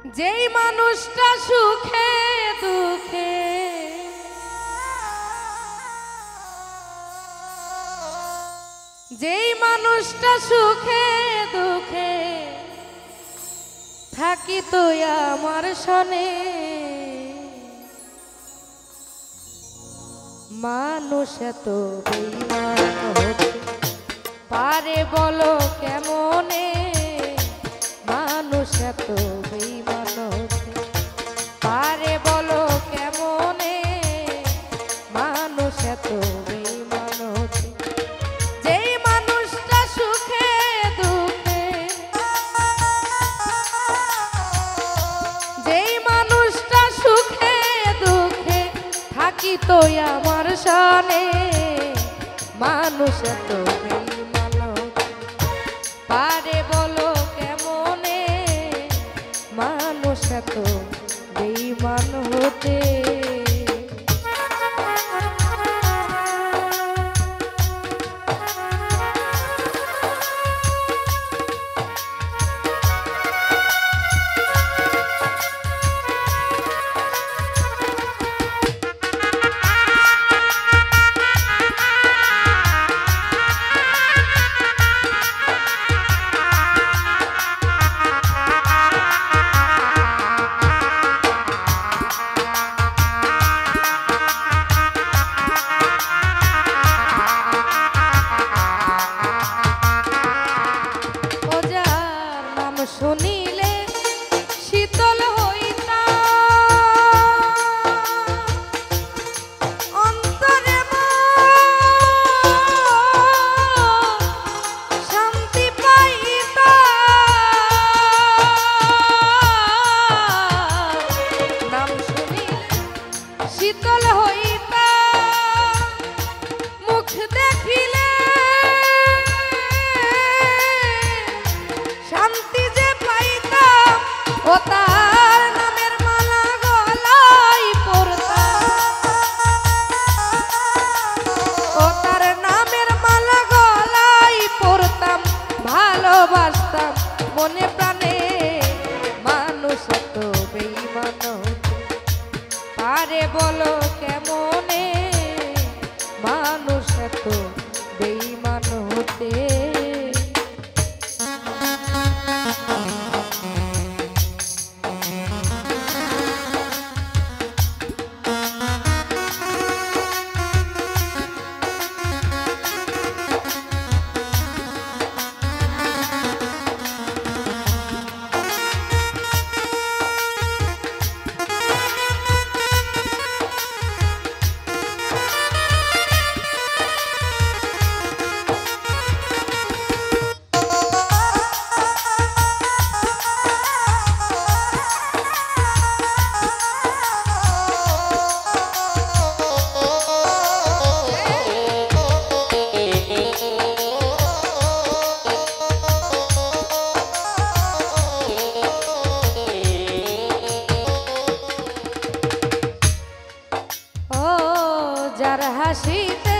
যেই মানুষটা সুখে দুঃখে যেই মানুষটা সুখে দুঃখে থাকি তো আমার সনে মানুষ এত বেঈমান হতে পারে বলো কেমনে মানুষ এত বেঈমান হতে পারে বলো কেমনে মানুষ এত বেঈমান হতে যেই মানুষটা সুখে দুঃখে যেই মানুষটা সুখে দুঃখে থাকি তো আমার সনে মানুষ এত বেঈমান হতে পারে বলো কেমনে মানুষ এত বেঈমান হতে শুনিলে শীতল হইতা অন্তরে শান্তি পাইতা নাম শুনিলে শীতল হইতা মুখ দেখিলে শান্তি যে পাইতাম ও তার নামের মালা গলায় পরতাম ও তার নামের মালা গলায় পরতাম ভালোবাসতাম মনে প্রাণে মানুষ এত বেঈমান হতে পারে বলো কেমনে মানুষ এত বেঈমান হতে যার হাসিতে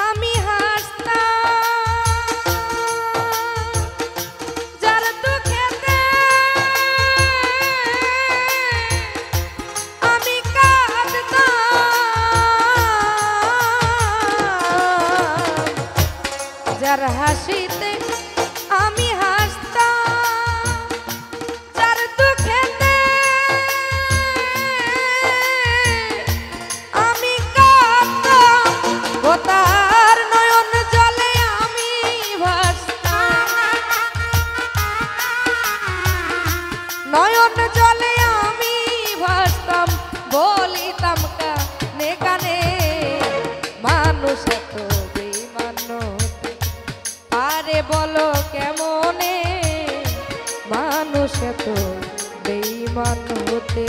আমি হাসতাম যার দুঃখেতে আমি কাঁদতাম যার হাসিতে আমি হাসতাম যার দুঃখেতে আমি কাঁদতাম ও তার নয়ন জলে আমি ভাসতাম নয়ন জলে আমি ভাসতাম বলিতাম কানে কানে মানুষ এত বেঈমান হতে পারে বলো কেমনে মানুষ এত বেঈমান হতে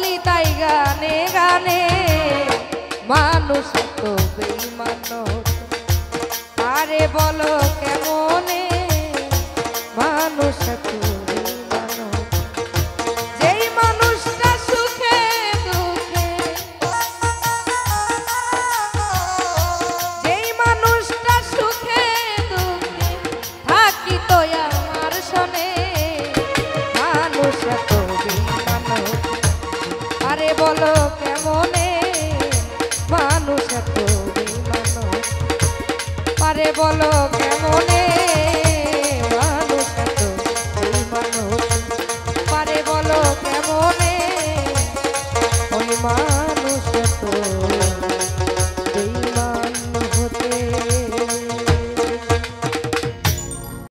বলি তাই গানে গানে মানুষ তো বেঈমান আরে বলো কেমনে মানুষ তো বেঈমান যেই মানুষটা সুখে দুঃখে যেই মানুষটা সুখে দুঃখে থাকি তো আমার শোনে মানুষ তো বেঈমান আরে বলো কেমনে মানুষ তো বেঈমান আরে বলো কেমনে